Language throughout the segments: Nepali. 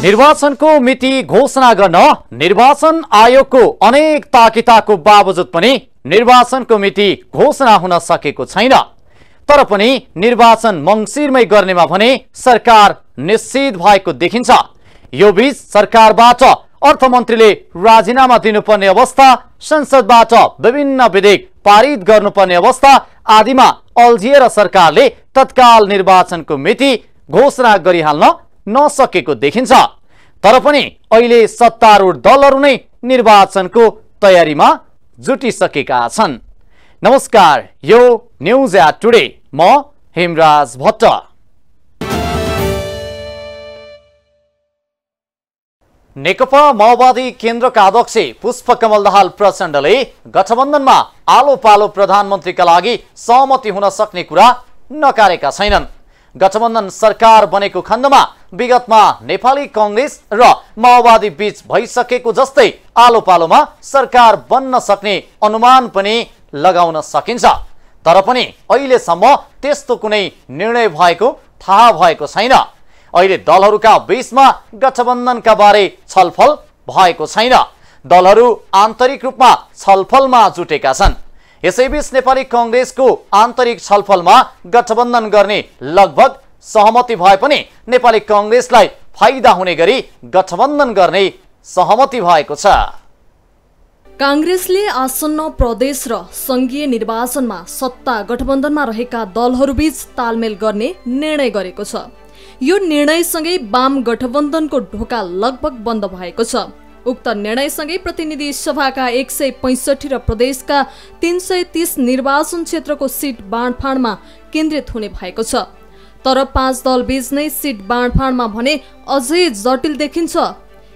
निर्वाचनको मिति घोषणा गर्न निर्वाचन आयोगको अनेक ताकिताको बावजुद पनि निर्वाचनको मिति घोषणा हुन सकेको छैन। तर पनि निर्वाचन मङ्सिरमै गर्नेमा भने सरकार निश्चित भएको देखिन्छ। यो बीच सरकारबाट अर्थमन्त्रीले राजीनामा दिनुपर्ने अवस्था, संसदबाट विभिन्न विधेयक पारित गर्नुपर्ने अवस्था आदिमा अल्झिएर सरकारले तत्काल निर्वाचनको मिति घोषणा गरिहाल्न नसकेको देखिन्छ। तर पनि अहिले सत्तारूढ दलहरू नै निर्वाचनको तयारीमा जुटिसकेका छन्। नमस्कार, यो न्यूज एट टुडे, म हेमराज भट्ट। नेकपा माओवादी केन्द्रका अध्यक्ष पुष्पकमल दाहाल प्रचण्डले गठबन्धनमा आलो पालो प्रधानमन्त्रीका लागि सहमति हुन सक्ने कुरा नकारेका छैनन्। गठबन्धन सरकार बनेको खण्डमा विगतमा नेपाली कांग्रेस र माओवादी बीच भइसकेको जस्तै आलो पालोमा सरकार बन्न सक्ने अनुमान पनि लगाउन सकिन्छ। तर पनि अहिलेसम्म त्यस्तो कुनै निर्णय भएको थाहा भएको छैन। अहिले दलहरूका बीचमा गठबन्धनका बारे छलफल भएको छैन। दलहरू आन्तरिक रूपमा छलफलमा जुटेका छन्। यसैबीच नेपाली कांग्रेसको आन्तरिक छलफलमा गठबन्धन गर्ने लगभग सहमति भए पनि नेपाली कांग्रेसलाई फाइदा हुने गरी गठबन्धन गर्ने सहमति भएको छ। कांग्रेसले आसन्न प्रदेश र संघीय निर्वाचनमा सत्ता गठबन्धनमा रहेका दलहरूबीच तालमेल गर्ने निर्णय गरेको छ। यो निर्णयसँगै वाम गठबन्धनको ढोका लगभग बन्द भएको छ। उक्त निर्णयसँगै प्रतिनिधि सभाका 165 र प्रदेशका 330 निर्वाचन क्षेत्रको सिट बाँडफाँडमा केन्द्रित हुने भएको छ। तर 5 दल बीच नै सिट बाँडफाँडमा भने अझै जटिल देखिन्छ।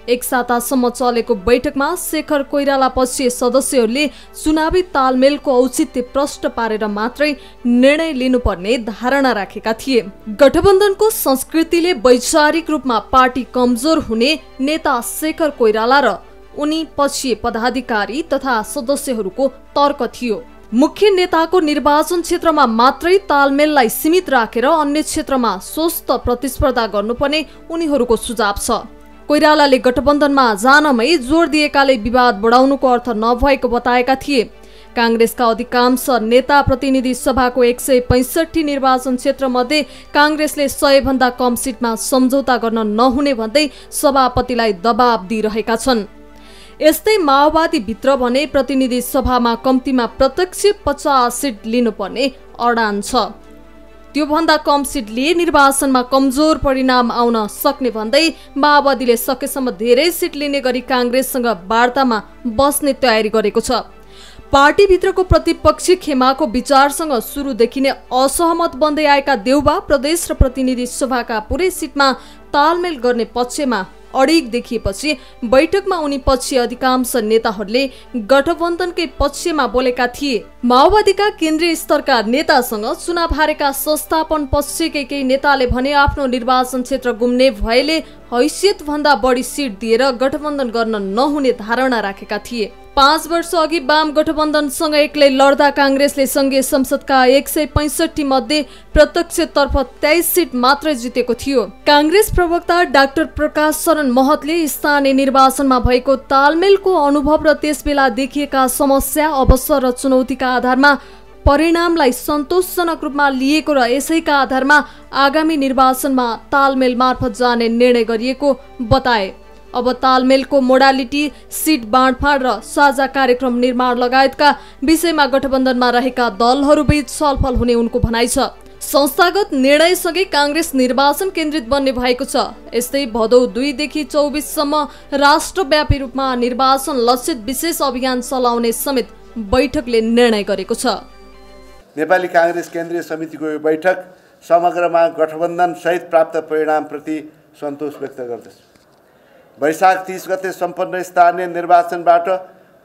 एक सातासम्म चलेको बैठकमा शेखर कोइराला पक्षीय सदस्यहरूले चुनावी तालमेलको औचित्य प्रष्ट पारेर मात्रै निर्णय लिनुपर्ने धारणा राखेका थिए। गठबन्धनको संस्कृतिले वैचारिक रूपमा पार्टी कमजोर हुने नेता शेखर कोइराला र उनी पक्षीय पदाधिकारी तथा सदस्यहरूको तर्क थियो। मुख्य नेताको निर्वाचन क्षेत्रमा मात्रै तालमेललाई सीमित राखेर अन्य क्षेत्रमा स्वस्थ प्रतिस्पर्धा गर्नुपर्ने उनीहरूको सुझाव छ। कोइरालाले गठबन्धनमा जानमै जोड दिएकाले विवाद बढाउनुको अर्थ नभएको बताएका थिए। कांग्रेसका अधिकांश नेता प्रतिनिधि सभाको 165 निर्वाचन क्षेत्र मध्ये कांग्रेसले 100 भन्दा कम सिटमा सम्झौता गर्न नहुने भन्दै सभापतिलाई दबाब दिइरहेका छन्। यस्तै माओवादी भित्र भने प्रतिनिधि सभामा कम्तीमा प्रत्यक्ष 50 सिट लिनुपर्ने अडान छ। त्यो भन्दा कम सिट लिए निर्वाचनमा कमजोर परिणाम आउन सक्ने भन्दै माओवादीले सकेसम्म धेरै सिट लिने गरी कांग्रेससँग वार्तामा बस्ने तयारी गरेको छ। पार्टी भित्रको प्रतिपक्षी खेमाको विचारसँग सुरुदेखि नै असहमत बन्दै आएका देउबा प्रदेश र प्रतिनिधि सभाका पुरै सिटमा तालमेल गर्ने पक्षमा अडिग देखिएपछि बैठकमा उनी पक्षीय अधिकांश नेताहरूले गठबन्धनकै पक्षमा बोलेका थिए। माओवादीका केन्द्रीय स्तरका नेतासँग चुनाव हारेका संस्थापन पक्षकै केही नेताले भने आफ्नो निर्वाचन क्षेत्र गुम्ने भएले हैसियत भन्दा बढी सिट दिएर गठबन्धन गर्न नहुने धारणा राखेका थिए। 5 वर्ष अघि वाम गठबन्धनसँग एक्लै लड्दा कांग्रेसले संघीय संसदका 165 मध्ये प्रत्यक्षतर्फ 23 सिट मात्रै जितेको थियो। कांग्रेस प्रवक्ता डाक्टर प्रकाश शरण महतले स्थानीय निर्वाचनमा भएको तालमेलको अनुभव र त्यसबेला देखिएका समस्या, अवसर र चुनौतीका आधारमा परिणामलाई सन्तोषजनक रूपमा लिएको र यसैका आधारमा आगामी निर्वाचनमा तालमेल मार्फत जाने निर्णय गरिएको बताए। अब तालमेलको मोडालिटी, सिट बाँडफाँड र साझा कार्यक्रम निर्माण लगायतका विषयमा गठबन्धनमा रहेका दलहरूबीच छलफल हुने उनको भनाइ छ। संस्थागत निर्णयसँगै कांग्रेस निर्वाचन केन्द्रित बन्ने भएको छ। यस्तै भदौ 2 देखि 24 सम्म राष्ट्रव्यापी रूपमा निर्वाचन लक्षित विशेष अभियान चलाउने समेत बैठकले निर्णय गरेको छ। नेपाली कांग्रेस केन्द्रीय समितिको यो बैठक समग्रमा गठबन्धन सहित प्राप्त परिणामप्रति सन्तोष व्यक्त गर्दछ। वैशाख 30 गते सम्पन्न स्थानीय निर्वाचनबाट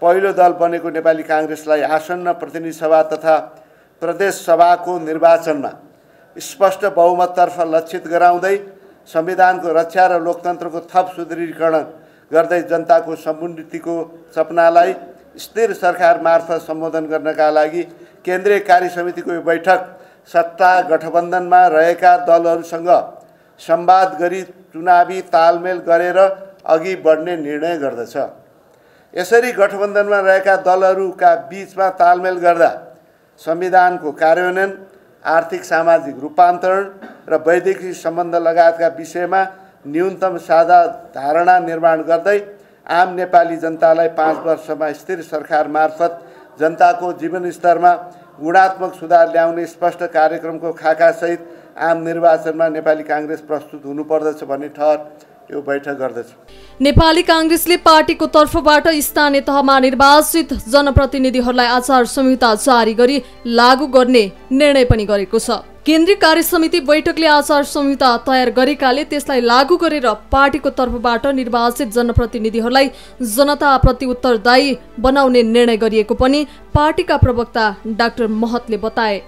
पहिलो दल बनेको नेपाली कांग्रेसलाई आसन्न प्रतिनिधि सभा तथा प्रदेश सभाको निर्वाचनमा स्पष्ट बहुमततर्फ लक्षित गराउँदै संविधानको रक्षा र लोकतन्त्रको थप सुदृढीकरण गर्दै जनताको समुन्नतिको सपनालाई स्थिर सरकार मार्फत सम्बोधन गर्नका लागि केन्द्रीय कार्य समितिको यो बैठक सत्ता गठबन्धनमा रहेका दलहरूसँग संवाद गरी चुनावी तालमेल गरेर अघि बढ्ने निर्णय गर्दछ। यसरी गठबन्धनमा रहेका दलहरूका बीचमा तालमेल गर्दा संविधानको कार्यान्वयन, आर्थिक सामाजिक रूपान्तरण र वैदेशिक सम्बन्ध लगायतका विषयमा न्यूनतम साझा धारणा निर्माण गर्दै आम नेपाली जनतालाई 5 वर्षमा स्थिर सरकार मार्फत जनताको जीवनस्तरमा गुणात्मक सुधार ल्याउने स्पष्ट कार्यक्रमको खाकासहित आम निर्वाचनमा नेपाली काङ्ग्रेस प्रस्तुत हुनुपर्दछ भन्ने ठहर यो बैठक गर्दछ। नेपाली काङ्ग्रेसले पार्टीको तर्फबाट स्थानीय तहमा निर्वाचित जनप्रतिनिधिहरूलाई आचार संहिता जारी गरी लागू गर्ने निर्णय पनि गरेको छ। केन्द्रीय कार्य समिति बैठकले आचार संहिता तयार गरेकाले त्यसलाई लागू गरेर पार्टीको तर्फबाट निर्वाचित जनप्रतिनिधिहरूलाई जनताप्रति उत्तरदायी बनाउने निर्णय गरिएको पनि पार्टीका प्रवक्ता डाक्टर महतले बताए।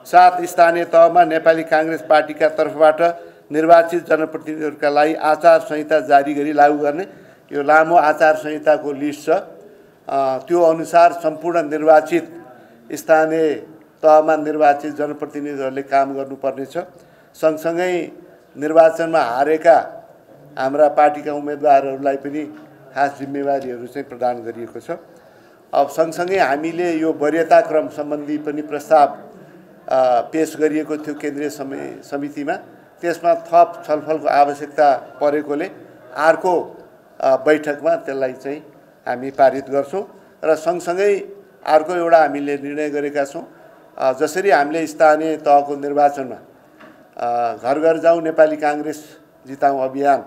7 स्थानीय तहमा नेपाली काङ्ग्रेस पार्टीका तर्फबाट निर्वाचित जनप्रतिनिधिहरूका लागि आचार संहिता जारी गरी लागू गर्ने यो लामो आचार संहिताको लिस्ट छ। त्यो अनुसार सम्पूर्ण निर्वाचित स्थानीय तहमा निर्वाचित जनप्रतिनिधिहरूले काम गर्नुपर्नेछ। सँगसँगै निर्वाचनमा हारेका हाम्रा पार्टीका उम्मेदवारहरूलाई पनि खास जिम्मेवारीहरू चाहिँ प्रदान गरिएको छ। अब सँगसँगै हामीले यो वरीयता क्रम सम्बन्धी पनि प्रस्ताव पेश गरिएको थियो केन्द्रीय समितिमा। त्यसमा थप छलफलको आवश्यकता परेकोले अर्को बैठकमा त्यसलाई चाहिँ हामी पारित गर्छौँ र सँगसँगै अर्को एउटा हामीले निर्णय गरेका छौँ। जसरी हामीले स्थानीय तहको निर्वाचनमा घर घर जाउँ नेपाली काङ्ग्रेस जिताउँ अभियान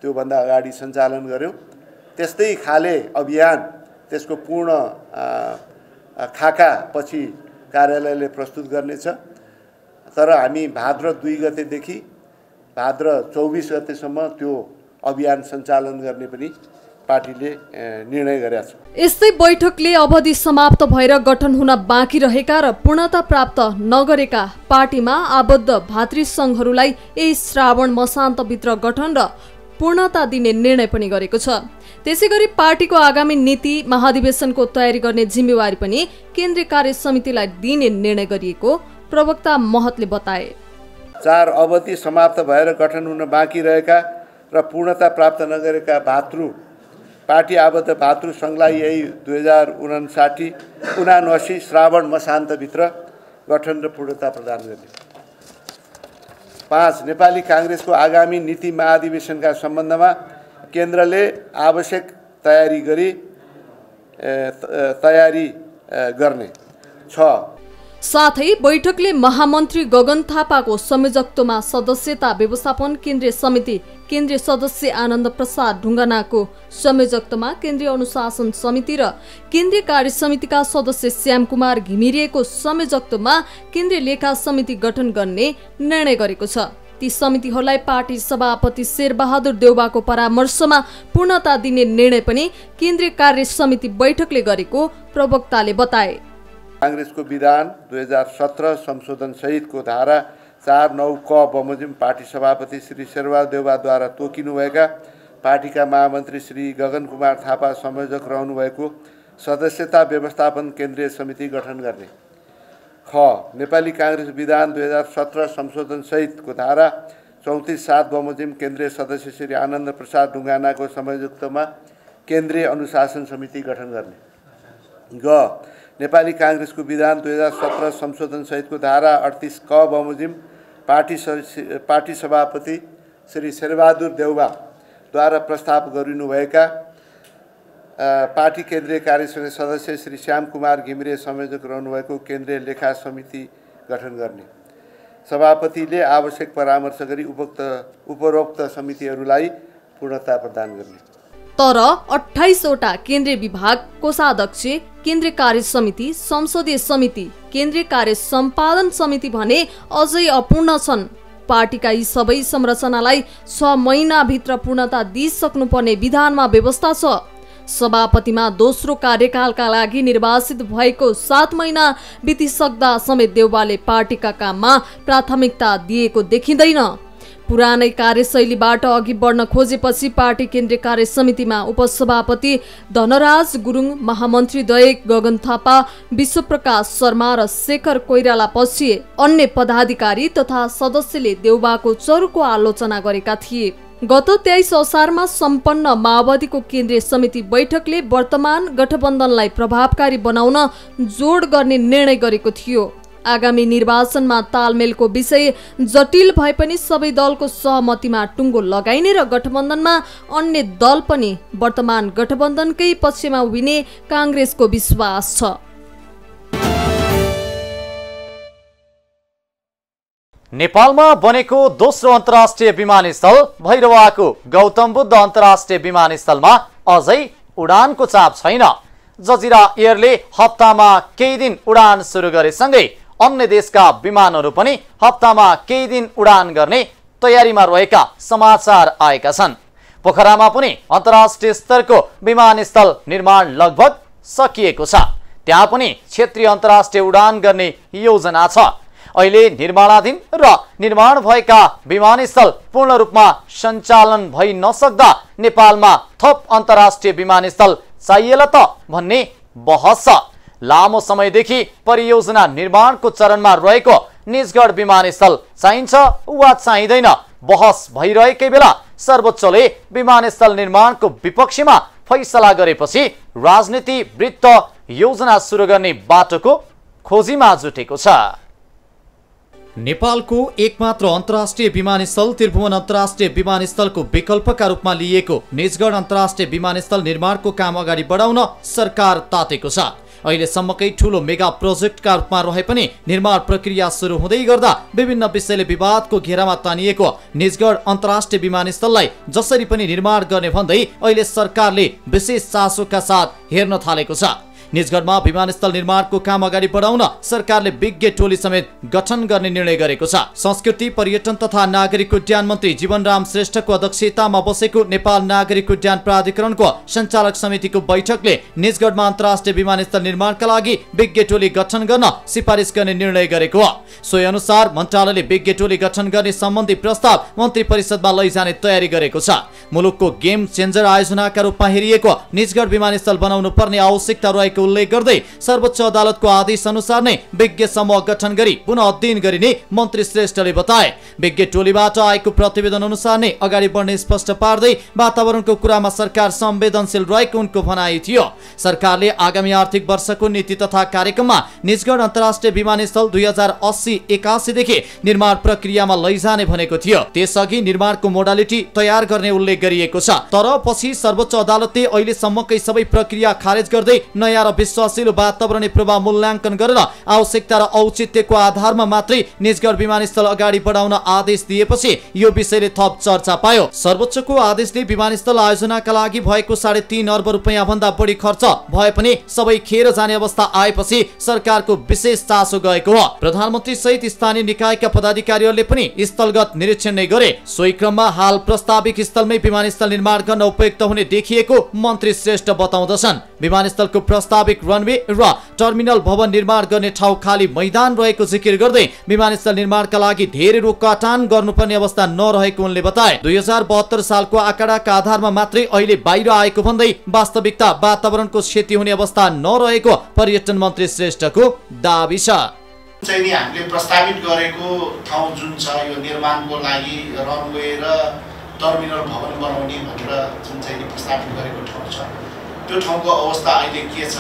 त्योभन्दा अगाडि सञ्चालन गऱ्यौँ, त्यस्तै खाले अभियान त्यसको पूर्ण खाका पछि कार्यालयले प्रस्तुत गर्नेछ। तर हामी भाद्र 2 गतेदेखि भाद्र 24 गतेसम्म त्यो अभियान सञ्चालन गर्ने पनि पार्टीले निर्णय गरेको छ। यस्तै बैठकले अवधि समाप्त भएर गठन हुन बाँकी रहेका र पूर्णता प्राप्त नगरेका पार्टीमा आबद्ध भातृ सङ्घहरूलाई यही श्रावण मसान्तभित्र गठन र पूर्णता दिने निर्णय पनि गरेको छ। त्यसैगरी पार्टीको आगामी नीति महाधिवेशनको तयारी गर्ने जिम्मेवारी पनि केन्द्रीय कार्य समितिलाई दिने निर्णय गरिएको प्रवक्ता महतले बताए। 4 अवधि समाप्त भएर गठन हुन बाँकी रहेका र पूर्णता प्राप्त नगरेका पार्टी आबद्ध भातृ सङ्घलाई यही 2079 श्रावण मसान्तभित्र गठन र पूर्णता प्रदान गर्ने। 5 नेपाली काङ्ग्रेसको आगामी नीति महाधिवेशनका सम्बन्धमा केन्द्रले आवश्यक तयारी गर्ने। 6 साथै बैठकले महामन्त्री गगन थापाको संयोजकत्वमा सदस्यता व्यवस्थापन केन्द्रीय समिति, केन्द्रीय सदस्य आनन्द प्रसाद ढुङ्गानाको संयोजकत्वमा केन्द्रीय अनुशासन समिति र केन्द्रीय कार्य समितिका सदस्य श्याम कुमार घिमिरेको संयोजकत्वमा केन्द्रीय लेखा समिति गठन गर्ने निर्णय गरेको छ। ती समितिहरूलाई पार्टी सभापति शेरबहादुर देउबाको परामर्शमा पूर्णता दिने निर्णय पनि केन्द्रीय कार्य समिति बैठकले गरेको प्रवक्ताले बताए। काङ्ग्रेसको विधान 2017 संशोधन सहितको धारा 4(9) क बमोजिम पार्टी सभापति श्री शेरबहादुर देउबाद्वारा तोकिनुभएका पार्टीका महामन्त्री श्री गगन कुमार थापा संयोजक रहनुभएको सदस्यता व्यवस्थापन केन्द्रीय समिति गठन गर्ने। ख नेपाली काङ्ग्रेस विधान 2017 संशोधन सहितको धारा 34(7) बमोजिम केन्द्रीय सदस्य श्री आनन्द प्रसाद ढुङ्गानाको संयोजकत्वमा केन्द्रीय अनुशासन समिति गठन गर्ने। ग नेपाली काङ्ग्रेसको विधान 2017 संशोधन सहितको धारा 38 क बमोजिम पार्टी सभापति श्री शेरबहादुर देउबाद्वारा प्रस्ताव गरिनुभएका पार्टी केन्द्रीय कार्य समिति सदस्य श्री श्याम कुमार घिमिरे संयोजक रहनुभएको केन्द्रीय लेखा समिति गठन गर्ने। सभापतिले आवश्यक परामर्श गरी उपरोक्त समितिहरूलाई पूर्णता प्रदान गर्ने। तर 28 वटा केन्द्रीय विभाग, कोषाध्यक्ष, केन्द्रीय कार्य समिति, संसदीय समिति, केन्द्रीय कार्य सम्पादन समिति भने अझै अपूर्ण छन्। पार्टीका यी सबै संरचनालाई 6 महिनाभित्र पूर्णता दिइसक्नुपर्ने विधानमा व्यवस्था छ। सभापतिमा दोस्रो कार्यकालका लागि निर्वाचित भएको 7 महिना बितिसक्दा समेत देउबाले पार्टीका काममा प्राथमिकता दिएको देखिँदैन। पुरानै कार्यशैलीबाट अघि बढ्न खोजेपछि पार्टी केन्द्रीय कार्य समितिमा उपसभापति धनराज गुरुङ, महामन्त्री दयक गगन थापा, विश्वप्रकाश शर्मा र शेखर कोइराला पछि अन्य पदाधिकारी तथा सदस्यले देउबाको चरुको आलोचना गरेका थिए। गत 23 असारमा सम्पन्न माओवादीको केन्द्रीय समिति बैठकले वर्तमान गठबन्धनलाई प्रभावकारी बनाउन जोड गर्ने निर्णय गरेको थियो। आगामी निर्वाचनमा तालमेलको विषय जटिल भए पनि सबै दलको सहमतिमा टुङ्गो लगाइने र गठबन्धनमा अन्य दल पनि वर्तमान गठबन्धनकै पक्षमा उभिने काङ्ग्रेसको विश्वास छ। नेपालमा बनेको दोस्रो अन्तर्राष्ट्रिय विमानस्थल भैरवाको गौतम बुद्ध अन्तर्राष्ट्रिय विमानस्थलमा अझै उडानको चाप छैन। जजिरा एयरले हप्तामा केही दिन उडान सुरु गरेसँगै अन्य देशका विमानहरू पनि हप्तामा केही दिन उडान गर्ने तयारीमा रहेका समाचार आएका छन्। पोखरामा पनि अन्तर्राष्ट्रिय स्तरको विमानस्थल निर्माण लगभग सकिएको छ। त्यहाँ पनि क्षेत्रीय अन्तर्राष्ट्रिय उडान गर्ने योजना छ। अहिले निर्माणाधीन र निर्माण भएका विमानस्थल पूर्ण रूपमा सञ्चालन भइ नसक्दा नेपालमा थप अन्तर्राष्ट्रिय विमानस्थल चाहिएला त भन्ने बहस छ। लामो समयदेखि परियोजना निर्माणको चरणमा रहेको निजगढ विमानस्थल चाहिन्छ वा चाहिँदैन बहस भइरहेकै बेला सर्वोच्चले विमानस्थल निर्माणको विपक्षमा फैसला गरेपछि राजनीति वृत्त योजना सुरु गर्ने बाटोको खोजीमा जुटेको छ। नेपालको एकमात्र अन्तर्राष्ट्रिय विमानस्थल त्रिभुवन अन्तर्राष्ट्रिय विमानस्थलको विकल्पका रूपमा लिएको निजगढ अन्तर्राष्ट्रिय विमानस्थल निर्माणको काम अगाडि बढाउन सरकार तातेको छ। अहिलेसम्मकै ठूलो मेगा प्रोजेक्टका रूपमा रहे पनि निर्माण प्रक्रिया सुरु हुँदै गर्दा विभिन्न विषयले विवादको घेरामा तानिएको निजगढ अन्तर्राष्ट्रिय विमानस्थललाई जसरी पनि निर्माण गर्ने भन्दै अहिले सरकारले विशेष चासोका साथ हेर्न थालेको छ। निजगढमा विमानस्थल निर्माणको काम अगाडि बढाउन सरकारले विज्ञ टोली समेत गठन गर्ने निर्णय गरेको छ। संस्कृति पर्यटन तथा नागरिक उड्डयन मन्त्री जीवनराम श्रेष्ठको अध्यक्षतामा बसेको नेपाल नागरिक उड्डयन प्राधिकरणको सञ्चालक समितिको बैठकले निजगढमा अन्तर्राष्ट्रिय विमानस्थल निर्माणका लागि विज्ञ टोली गठन गर्न सिफारिस गर्ने निर्णय गरेको हो। सोही अनुसार मन्त्रालयले विज्ञ टोली गठन गर्ने सम्बन्धी प्रस्ताव मन्त्री परिषदमा लैजाने तयारी गरेको छ। मुलुकको गेम चेन्जर आयोजनाका रूपमा हेरिएको निजगढ विमानस्थल बनाउनु पर्ने आवश्यकता रहेको उल्लेख गर्दै सर्वोच्च अदालतको आदेश अनुसार नै विज्ञ समूह गठन गरी पुनः अध्ययन गरिने मन्त्री श्रेष्ठले बताए। विज्ञ टोलीबाट आएको प्रतिवेदन अनुसार नै अगाडि बढ्ने स्पष्ट पार्दै वातावरणको कुरामा सरकार संवेदनशील रहेको उनको भनाइ थियो। सरकारले आगामी आर्थिक वर्षको नीति तथा कार्यक्रममा निजगढ अन्तर्राष्ट्रिय विमानस्थल 2080-81 देखि निर्माण प्रक्रियामा लैजाने भनेको थियो। त्यसअघि निर्माणको मोडालिटी तयार गर्ने उल्लेख गरिएको छ। तर पछि सर्वोच्च अदालतले अहिलेसम्मकै सबै प्रक्रिया खारेज गर्दै नयाँ विश्वासिलो वातावरणीय प्रभाव मूल्याङ्कन गरेर आवश्यकता र औचित्यको आधारमा मात्रै निजगढ विमानस्थल अगाडि बढाउन आदेश दिएपछि यो विषयले थप चर्चा पायो। सर्वोच्चको आदेशले विमानस्थल आयोजनाका लागि भएको 3.5 अर्ब रुपैयाँ भन्दा बढी खर्च भए पनि सबै खेर जाने अवस्था आएपछि सरकारको विशेष चासो गएको हो। प्रधानमन्त्री सहित स्थानीय निकायका पदाधिकारीहरूले पनि स्थलगत निरीक्षण नै गरे। सोही क्रममा हाल प्रस्ताविक स्थलमै विमानस्थल निर्माण गर्न उपयुक्त हुने देखिएको मन्त्री श्रेष्ठ बताउँदछन्। विमानस्थलको प्रस्ताविक रनवे र टर्मिनल भवन निर्माण गर्ने ठाउँ खाली मैदान रहेको जिकिर गर्दै विमानस्थल निर्माणका लागि धेरै रोकटान गर्नुपर्ने अवस्था नरहेको उनले बताए। 2072 सालको आँकडाका आधारमा मात्रै अहिले बाहिर आएको भन्दै वास्तविकता वातावरणको क्षति हुने अवस्था नरहेको पर्यटन मन्त्री श्रेष्ठको दाबी छ। चाहिँ हामीले प्रस्तावित गरेको ठाउँ जुन छ यो निर्माणको लागि रनवे र टर्मिनल भवन बनाउने भनेर जुन चाहिँ प्रस्तावित गरेको ठाउँ छ त्यो ठाउँको अवस्था अहिले के छ,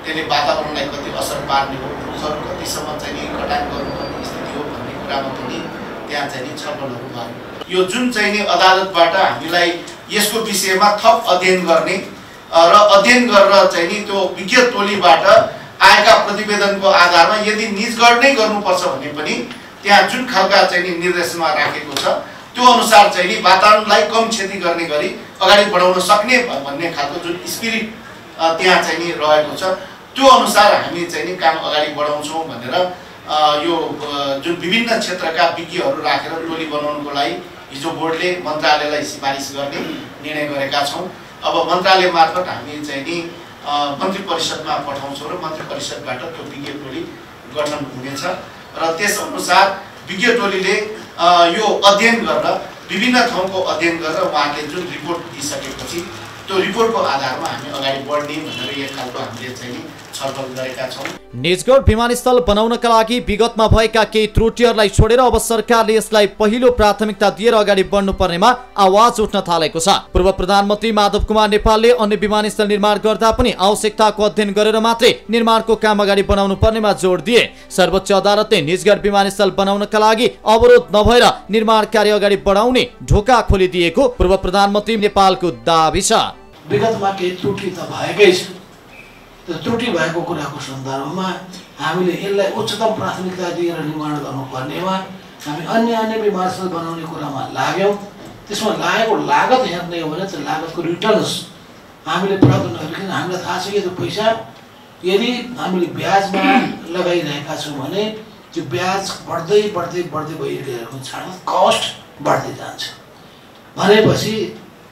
त्यसले वातावरणलाई कति असर पार्ने हो, रुखहरू कतिसम्म चाहिँ कटान गर्नुपर्ने स्थिति हो भन्ने कुरामा पनि त्यहाँ चाहिँ छलफलहरू भयो। यो जुन चाहिँ अदालतबाट हामीलाई यसको विषयमा थप अध्ययन गर्ने र अध्ययन गरेर चाहिँ त्यो विज्ञ टोलीबाट आएका प्रतिवेदनको आधारमा यदि निजगढ नै गर्नुपर्छ भने पनि त्यहाँ जुन खालका चाहिँ निर्देशनमा राखेको छ त्यो अनुसार चाहिँ वातावरणलाई कम क्षति गर्ने गरी अगाडि बढाउन सक्ने भन्ने खालको जुन स्पिरिट त्यहाँ चाहिँ रहेको छ त्यो अनुसार हामी चाहिँ काम अगाडि बढाउँछौँ भनेर यो जुन विभिन्न क्षेत्रका विज्ञहरू राखेर टोली बनाउनको लागि हिजो बोर्डले मन्त्रालयलाई सिफारिस गर्ने निर्णय गरेका छौँ। अब मन्त्रालय मार्फत हामी चाहिँ मन्त्री परिषदमा पठाउँछौँ र मन्त्री परिषदबाट त्यो विज्ञ टोली गठन हुनेछ र त्यसअनुसार विज्ञ टोलीले यो अध्ययन गरेर विभिन्न ठाउँको अध्ययन गरेर उहाँहरूले जुन रिपोर्ट दिइसकेपछि त्यो रिपोर्टको आधारमा हामी अगाडि बढ्ने भनेर एक खालको हामीले चाहिँ छलफल गरेका छौँ। निजगढ विमानस्थल बनाउनका लागि विगतमा भएका केही त्रुटिहरूलाई छोडेर अब सरकारले यसलाई पहिलो प्राथमिकता दिएर अगाडि बढ्नुपर्नेमा आवाज उठ्न थालेको छ। पूर्व प्रधानमन्त्री माधव कुमार नेपालले अन्य विमानस्थल निर्माण गर्दा पनि आवश्यकताको अध्ययन गरेर मात्रै निर्माणको काम अगाडि बढाउनु पर्नेमा जोड दिए। सर्वोच्च अदालतले निजगढ विमानस्थल बनाउनका लागि अवरोध नभएर निर्माण कार्य अगाडि बढाउने ढोका खोलिदिएको पूर्व प्रधानमन्त्री नेपालको दाबी छ। विगतमा केही त्रुटि त भएकै छ, त्यो त्रुटि भएको कुराको सन्दर्भमा हामीले यसलाई उच्चतम प्राथमिकता दिएर निर्माण गर्नुपर्नेमा हामी अन्य विमानस्थल बनाउने कुरामा लाग्यौँ। त्यसमा लागेको लागत हेर्ने हो भने त्यो लागतको रिटर्न्स हामीले प्राप्त नगरिकन हामीलाई थाहा छ कि त्यो पैसा यदि हामीले ब्याजमा लगाइरहेका छौँ भने त्यो ब्याज बढ्दै बढ्दै बढ्दै गइरहेको छ, कस्ट बढ्दै जान्छ। भनेपछि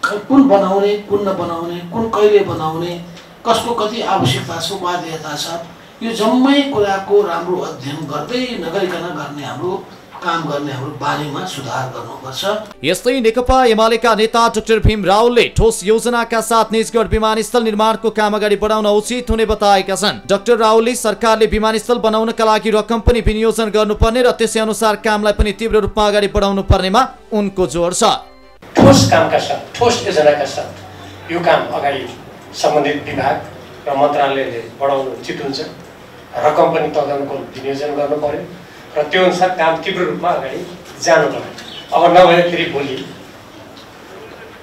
कुन बनाउने, कुन नबनाउने, कुन कहिले बनाउने, कसको कति आवश्यकता छ, बाध्यता छ, यो जम्मै कुराको राम्रो अध्ययन गर्दै नगरिकन गर्ने हाम्रो काम गर्ने हाम्रो बानीमा सुधार गर्नुपर्छ। यस्तै नेकपा एमालेका नेता डाक्टर भीम रावलले ठोस योजनाका साथ निजगढ विमानस्थल निर्माणको काम अगाडि बढाउन उचित हुने बताएका छन्। डाक्टर रावलले सरकारले विमानस्थल बनाउनका लागि रकम पनि विनियोजन गर्नुपर्ने र त्यसै अनुसार कामलाई पनि तीव्र रूपमा अगाडि बढाउनु पर्नेमा उनको जोड छ। ठोस कामका साथ, ठोस योजनाका साथ यो काम अगाडि सम्बन्धित विभाग र मन्त्रालयले बढाउनु उचित हुन्छ। रकम पनि तदनुकूल विनियोजन गर्नु पर्यो र त्यो अनुसार काम तीव्र रूपमा अगाडि जानु पर्यो। अब नभए फेरि भोलि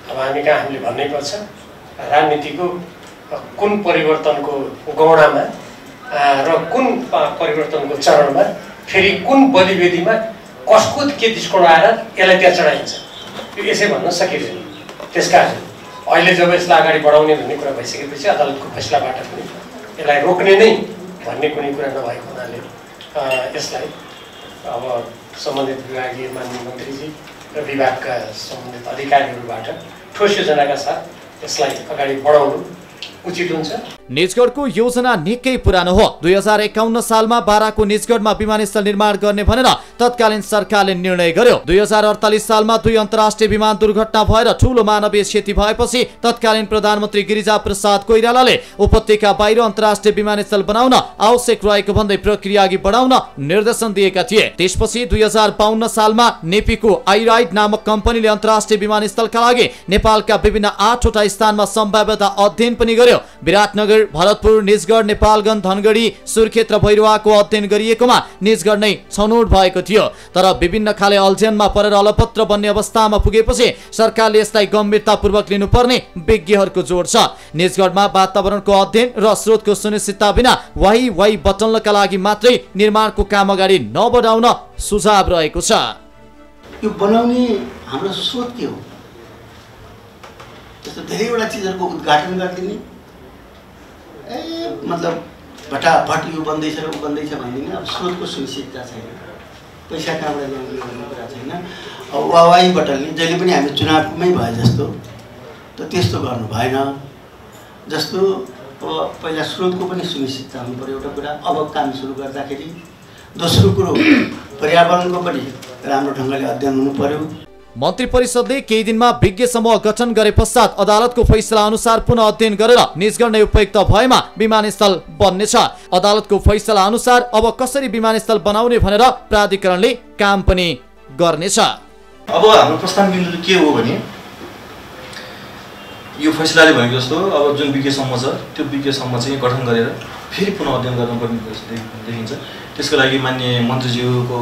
अब हामीले भन्नै पर्छ राजनीतिको कुन परिवर्तनको गौडामा र कुन परिवर्तनको चरणमा फेरि कुन बलिवेदीमा कसको के दृष्टिकोण आएर यसलाई त्यहाँ चढाइन्छ, यो यसै भन्न सकिँदैन। त्यसकारण अहिले जब यसलाई अगाडि बढाउने भन्ने कुरा भइसकेपछि अदालतको फैसलाबाट पनि यसलाई रोक्ने नै भन्ने कुनै कुरा नभएको हुनाले यसलाई अब सम्बन्धित विभागीय माननीय मन्त्रीजी र विभागका सम्बन्धित अधिकारीहरूबाट ठोस योजनाका साथ यसलाई अगाडि बढाउनु उचित हुन्छ। निजगढको योजना निकै पुरानो हो। 2051 सालमा बाराको निजगढमा विमानस्थल निर्माण गर्ने भनेर तत्कालीन सरकारले निर्णय गर्यो। 2048 सालमा 2 अन्तर्राष्ट्रिय विमान दुर्घटना भएर ठूलो मानवीय क्षति भएपछि तत्कालीन प्रधानमन्त्री गिरिजा प्रसाद कोइरालाले उपत्यका बाहिर अन्तर्राष्ट्रिय विमानस्थल बनाउन आवश्यक रहेको भन्दै प्रक्रिया अघि बढाउन निर्देशन दिएका थिए। त्यसपछि 2052 सालमा नेपीको आइराइड नामक कम्पनीले अन्तर्राष्ट्रिय विमानस्थलका लागि नेपालका विभिन्न 8 वटा स्थानमा सम्भाव्यता अध्ययन पनि गर्यो। विराटनगर, भरतपुर, निजगढ, नेपालगञ्ज, धनगढी, सुर्खेत र भैरवाको अध्ययन गरिएकोमा निजगढ नै छनौट भएको थियो। तर विभिन्न खाले अल्झनमा परेर अलपत्र बन्ने अवस्थामा पुगेपछि सरकारले यसलाई गम्भीरतापूर्वक लिनुपर्ने विज्ञहरूको जोड छ। निजगढमा वातावरणको अध्ययन र स्रोतको सुनिश्चितता बिना वाही बटल्नका लागि मात्रै निर्माणको काम अगाडि नबढाउन सुझाव रहेको छ। यो बनाउने हाम्रो स्रोत के हो? त्यस्तो धेरैवटा चिजहरूको उद्घाटन गरिदिने, मतलब भटाभट यो बन्दैछ र ऊ बन्दैछ भनिदिने, अब स्रोतको सुनिश्चितता छैन, पैसा कहाँबाट ल्याउने भन्ने कुरा छैन। अब वाही बटल्ने जहिले पनि हामी चुनावमै भए जस्तो त त्यस्तो गर्नु भएन। जस्तो अब पहिला स्रोतको पनि सुनिश्चितता हुनु पर्यो एउटा कुरा, अब काम सुरु गर्दाखेरि। दोस्रो कुरो पर्यावरणको पनि राम्रो ढङ्गले अध्ययन हुनु पर्यो। मन्त्री परिषदले केही दिनमा विज्ञ समूह गठन गरे पश्चात अदालतको फैसला अनुसार पुनः अध्ययन गरेर निजगढ नै उपयुक्त भएमा विमानस्थल बन्नेछ। अदालतको फैसला अनुसार अब कसरी विमानस्थल बनाउने भनेर प्राधिकरणले काम पनि गर्नेछ। अब हाम्रो प्रस्थान बिन्दु के हो भने यो फैसलाले भनेको जस्तो अब जुन विज्ञ समूह छ त्यो विज्ञ समूह चाहिँ गठन गरेर फेरि पुनः अध्ययन गर्नुपर्ने देखिन्छ। त्यसको लागि माननीय मन्त्रीज्यूको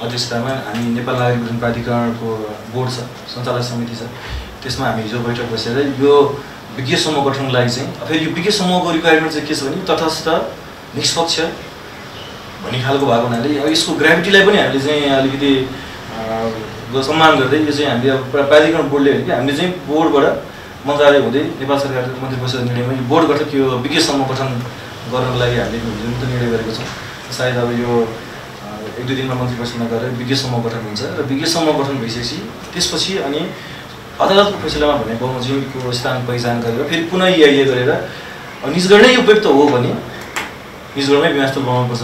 अध्यक्षतामा हामी नेपाल नागरिक उड्डयन प्राधिकरणको बोर्ड छ, सञ्चालक समिति छ, त्यसमा हामी हिजो बैठक बसेर यो विज्ञ समूह गठनको लागि चाहिँ फेरि यो विज्ञ समूहको रिक्वायरमेन्ट चाहिँ के छ भने तटस्थ निष्पक्ष भन्ने खालको भएको हुनाले यसको ग्राभिटीलाई पनि हामीले चाहिँ अलिकति सम्मान गर्दै यो चाहिँ हामीले प्राधिकरण बोर्डले होइन कि हामीले चाहिँ बोर्डबाट मन्त्रालय हुँदै नेपाल सरकारको मन्त्री परिषद निर्णयमा यो बोर्ड गठन यो विज्ञ समूह गठन गर्नको लागि हामीले हिजो निर्णय गरेको छौँ। सायद अब यो 1-2 दिनमा मन्त्री परिषदमा गएर विज्ञ समूह गठन हुन्छ र विज्ञ समूह गठन भइसकेपछि त्यसपछि अनि अदालतको फैसलामा भने बमोजिमको स्थान पहिचान गरेर फेरि पुनः गरेर निजगढ नै उपयुक्त हो भने निजगढमै विमानस्थल बनाउनुपर्छ।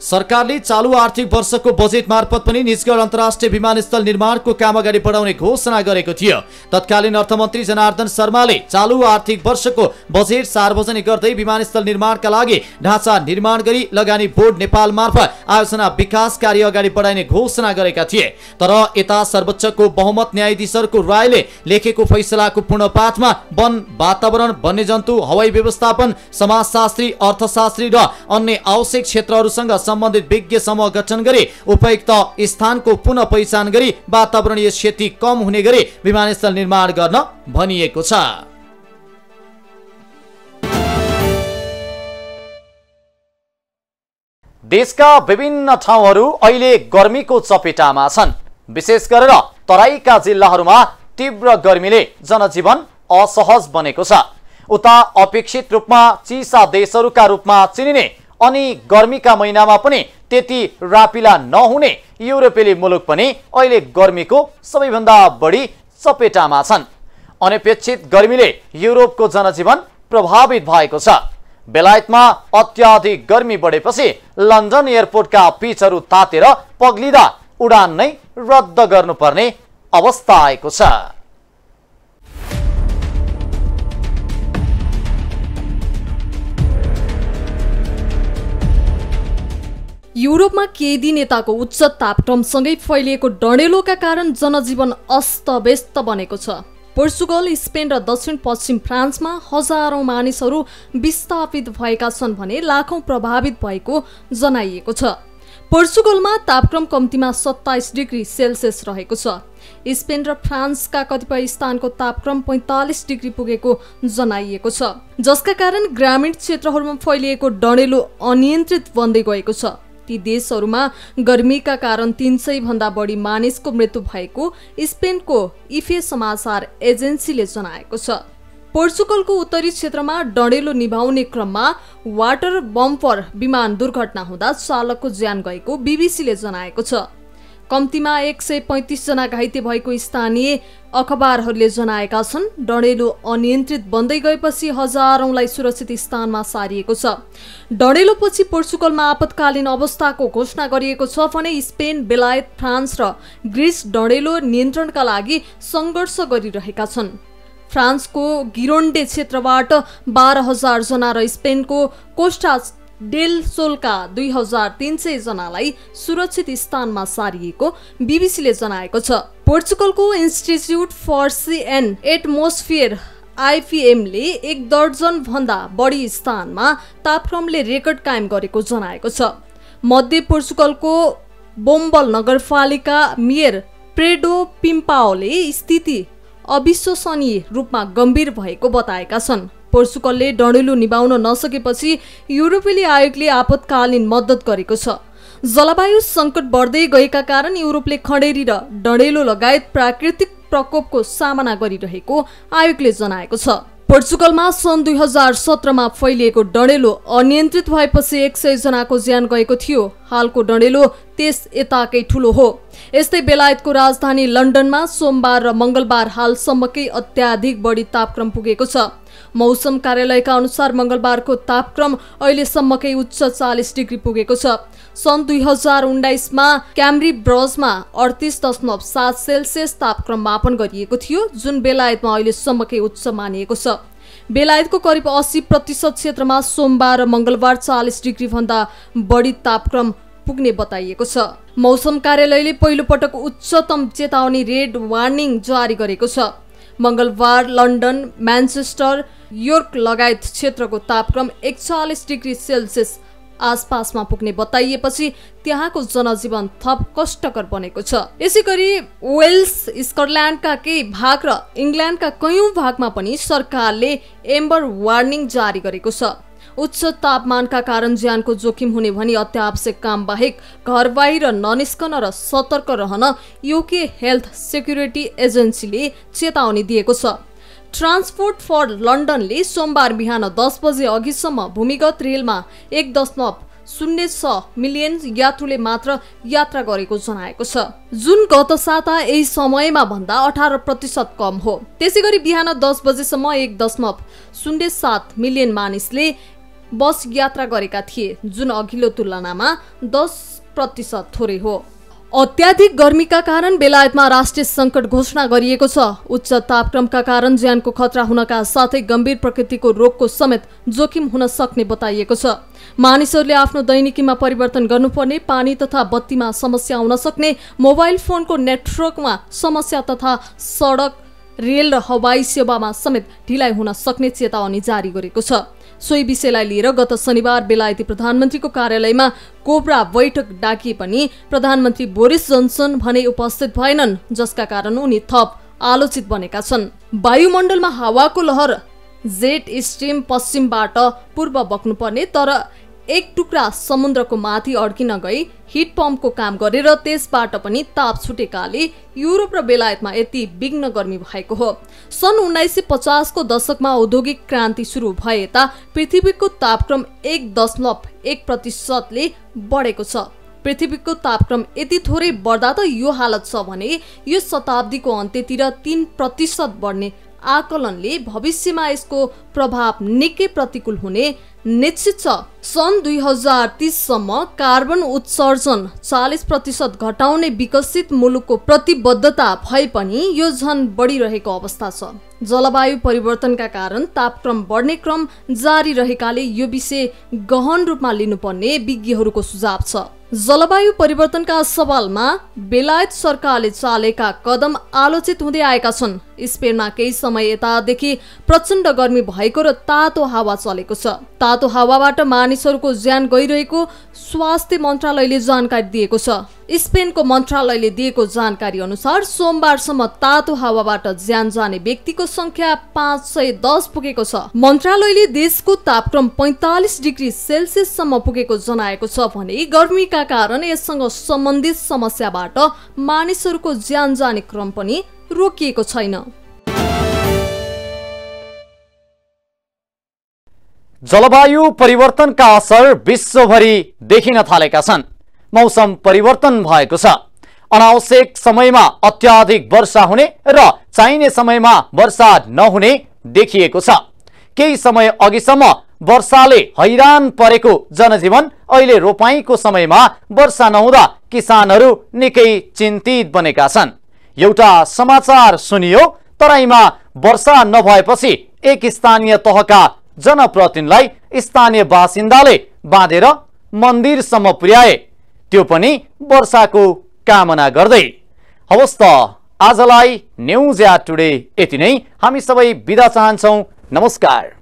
सरकारले चालू आर्थिक वर्षको बजेट मार्फत पनि निजगढ अन्तर्राष्ट्रिय विमानस्थल निर्माणको काम अगाडि बढाउने घोषणा गरेको थियो। तत्कालीन अर्थमन्त्री जनार्दन शर्माले चालू आर्थिक वर्षको बजेट सार्वजनिक गर्दै विमानस्थल निर्माणका लागि ढाँचा निर्माण गरी लगानी बोर्ड नेपाल मार्फत आयोजना विकास कार्य अगाडि बढाइने घोषणा गरेका थिए। तर यता सर्वोच्चको बहुमत न्यायाधीशहरूको रायले लेखेको फैसलाको पूर्ण पाठमा वन, वातावरण, वन्यजन्तु, हवाई व्यवस्थापन, समाजशास्त्री, अर्थशास्त्री र अन्य आवश्यक क्षेत्रहरूसँग सम्बन्धित विज्ञ समूह गठन गरी उपयुक्त स्थानको पुनः पहिचान गरी वातावरणीय क्षति कम हुने गरी विमानस्थल निर्माण गर्न भनिएको छ। देशका विभिन्न ठाउँहरू अहिले गर्मीको चपेटामा छन्। विशेष गरेर तराईका जिल्लाहरूमा तीव्र गर्मीले जनजीवन असहज बनेको छ। उता अपेक्षित रूपमा चिसा देशहरूका रूपमा चिनिने अनि गर्मीका महिनामा पनि त्यति रापिला नहुने युरोपेली मुलुक पनि अहिले गर्मीको सबैभन्दा बढी चपेटामा छन्। अनपेक्षित गर्मीले युरोपको जनजीवन प्रभावित भएको छ। बेलायतमा अत्याधिक गर्मी बढेपछि लन्डन एयरपोर्टका पिचहरू तातेर पग्लिँदा उडान नै रद्द गर्नुपर्ने अवस्था आएको छ। युरोपमा केही दिन यताको उच्च तापक्रमसँगै फैलिएको डढेलोका कारण जनजीवन अस्तव्यस्त बनेको छ। पोर्चुगल, स्पेन र दक्षिण पश्चिम फ्रान्समा हजारौं मानिसहरू विस्थापित भएका छन् भने लाखौं प्रभावित भएको जनाइएको छ। पोर्चुगलमा तापक्रम कम्तीमा 27 डिग्री सेल्सियस रहेको छ। स्पेन र फ्रान्सका कतिपय स्थानको तापक्रम 45 डिग्री पुगेको जनाइएको छ, जसका कारण ग्रामीण क्षेत्रहरूमा फैलिएको डढेलो अनियन्त्रित बन्दै गएको छ। ती देशहरूमा गर्मीका कारण 300 भन्दा बढी मानिसको मृत्यु भएको स्पेनको इफे समाचार एजेन्सीले जनाएको छ। पोर्चुगलको उत्तरी क्षेत्रमा डढेलो निभाउने क्रममा वाटर बम्पर विमान दुर्घटना हुँदा चालकको ज्यान गएको बीबीसीले जनाएको छ। कम्तीमा 135 जना घाइते भएको स्थानीय अखबारहरूले जनाएका छन्। डढेलो अनियन्त्रित बन्दै गएपछि हजारौंलाई सुरक्षित स्थानमा सारिएको छ। डढेलोपछि पोर्चुगलमा आपतकालीन अवस्थाको घोषणा गरिएको छ भने स्पेन, बेलायत, फ्रान्स र ग्रिस डढेलो नियन्त्रणका लागि सङ्घर्ष गरिरहेका छन्। फ्रान्सको गिरोन्डे क्षेत्रबाट 12,000 जना र स्पेनको कोस्टा डेल सोलका 2,300 जनालाई सुरक्षित स्थानमा सारिएको बीबीसीले जनाएको छ। पोर्चुगलको institute for sea and atmosphere आइपिएमले 1 दर्जन भन्दा बढी स्थानमा तापक्रमले रेकर्ड कायम गरेको जनाएको छ। मध्य पोर्चुगलको बोम्बल नगरपालिका मेयर प्रेडो पिम्पाओले स्थिति अविश्वसनीय रूपमा गम्भीर भएको बताएका छन्। पोर्चुगलले डढेलो निभाउन नसकेपछि युरोपेली आयोगले आपतकालीन मद्दत गरेको छ। जलवायु सङ्कट बढ्दै गएका कारण युरोपले खडेरी र डढेलो लगायत प्राकृतिक प्रकोपको सामना गरिरहेको आयोगले जनाएको छ। पोर्चुगलमा सन् 2017मा फैलिएको डढेलो अनियन्त्रित भएपछि 100 जनाको ज्यान गएको थियो। हालको डढेलो त्यस यताकै ठूलो हो। यस्तै बेलायतको राजधानी लन्डनमा सोमबार र मंगलबार हालसम्मकै अत्याधिक बढी तापक्रम पुगेको छ। मौसम कार्यालयका अनुसार मंगलबारको तापक्रम अहिलेसम्मकै उच्च 40 डिग्री पुगेको छ। सन् 2019मा क्याम्ब्री ब्रजमा 38.7 सेल्सियस तापक्रम मापन गरिएको थियो, जुन बेलायतमा अहिलेसम्मकै उच्च मानिएको छ। बेलायतको करिब 80% क्षेत्रमा सोमबार र मंगलबार 40 डिग्री भन्दा बढी तापक्रम पुग्ने बताइएको छ। मौसम कार्यालयले पहिलो पटक उच्चतम चेतावनी रेड वार्निङ जारी गरेको छ। मंगलबार लन्डन, म्यानचेस्टर, योर्क लगायत क्षेत्रको तापक्रम 41 डिग्री सेल्सियस आसपासमा पुग्ने बताइएपछि त्यहाँको जनजीवन थप कष्टकर बनेको छ। यसैगरी वेल्स, स्कटल्यान्डका केही भाग र इङ्ल्यान्डका कयौं भागमा पनि सरकारले एम्बर वार्निङ जारी गरेको छ। उच्च तापमानका कारण ज्यानको जोखिम हुने भनी अत्यावश्यक काम बाहेक घर बाहिर ननिस्कन र सतर्क रहन युके हेल्थ सेक्युरिटी एजेन्सीले चेतावनी दिएको छ। ट्रान्सपोर्ट फर लन्डनले सोमबार बिहान 10 बजे अघिसम्म भूमिगत रेलमा 1.06 मिलियन यात्रुले मात्र यात्रा गरेको जनाएको छ, जुन गत साता यही समयमा भन्दा 18% कम हो। त्यसैगरी बिहान 10 बजेसम्म 1.07 मिलियन मानिसले बस यात्रा गरेका थिए, जुन अघिल्लो तुलनामा 10% थोरै हो। अत्याधिक गर्मीका कारण बेलायतमा राष्ट्रिय संकट घोषणा गरिएको छ। उच्च तापक्रमका कारण ज्यानको खतरा हुनका साथै गम्भीर प्रकृतिको रोगको समेत जोखिम हुन सक्ने बताइएको छ। मानिसहरूले आफ्नो दैनिकीमा परिवर्तन गर्नुपर्ने, पानी तथा बत्तीमा समस्या आउन सक्ने, मोबाइल फोनको नेटवर्कमा समस्या तथा सडक, रेल र हवाई सेवामा समेत ढिलाइ हुन सक्ने चेतावनी जारी गरेको छ। सोही विषयलाई लिएर गत शनिबार बेलायती प्रधानमन्त्रीको कार्यालयमा कोब्रा बैठक डाकिए पनि प्रधानमन्त्री बोरिस जोन्सन भने उपस्थित भएनन्, जसका कारण उनी थप आलोचित बनेका छन्। वायुमण्डलमा हावाको लहर जेट स्ट्रिम पश्चिमबाट पूर्व बग्नुपर्ने, तर एक टुक्रा समुद्रको माथि अड्किन गई हिट पम्पको काम गरेर त्यसबाट पनि ताप छुटेकाले युरोप र बेलायतमा यति विघ्न गर्मी भएको हो। सन् 1950 को दशकमा औद्योगिक क्रान्ति सुरु भए यता पृथ्वीको तापक्रम 1.1% ले बढेको छ। पृथ्वीको तापक्रम यति थोरै बढ्दा त यो हालत छ भने यो शताब्दीको अन्त्यतिर 3% बढ्ने आकलनले भविष्यमा यसको प्रभाव निकै प्रतिकूल हुने निश्चित छ। सन् 2030 सम्म कार्बन उत्सर्जन 40% घटाउने विकसित मुलुकको प्रतिबद्धता भए पनि यो झन बढिरहेको अवस्था छ। जलवायु परिवर्तनका कारण तापक्रम बढ्ने क्रम जारी रहेकाले यो विषय गहन रूपमा लिनुपर्ने विज्ञहरूको सुझाव छ। जलवायु परिवर्तनका सवालमा बेलायत सरकारले चालेका कदम आलोचित हुँदै आएका छन्। स्पेनमा केही समय यतादेखि प्रचण्ड गर्मी भएको र तातो हावा चलेको छ। तातो हावाबाट मानिसहरूको ज्यान गइरहेको स्वास्थ्य मन्त्रालयले जानकारी दिएको छ। स्पेनको मन्त्रालयले दिएको जानकारी अनुसार सोमबारसम्म तातो हावाबाट ज्यान जाने व्यक्तिको संख्या 510 पुगेको छ। मन्त्रालयले देशको तापक्रम 45 डिग्री सेल्सियससम्म पुगेको जनाएको छ भने गर्मीका कारण यससँग सम्बन्धित समस्याबाट मानिसहरूको ज्यान जाने क्रम पनि रोकिएको छैन। जलवायु परिवर्तनका असर विश्वभरि देखिन थालेका छन्। मौसम परिवर्तन भएको छ। अनावश्यक समयमा अत्याधिक वर्षा हुने र चाहिने समयमा वर्षा नहुने देखिएको छ। केही समय अघिसम्म वर्षाले हैरान परेको जनजीवन अहिले रोपाईँको समयमा वर्षा नहुँदा किसानहरू निकै चिन्तित बनेका छन्। एउटा समाचार सुनियो, तराईमा वर्षा नभएपछि एक स्थानीय तहका जनप्रतिनिधिलाई स्थानीय बासिन्दाले बाँधेर मन्दिरसम्म पुर्याए, त्यो पनि वर्षाको कामना गर्दै। हवस् त आजलाई न्युज या टुडे यति नै। हामी सबै बिदा चाहन्छौँ। नमस्कार।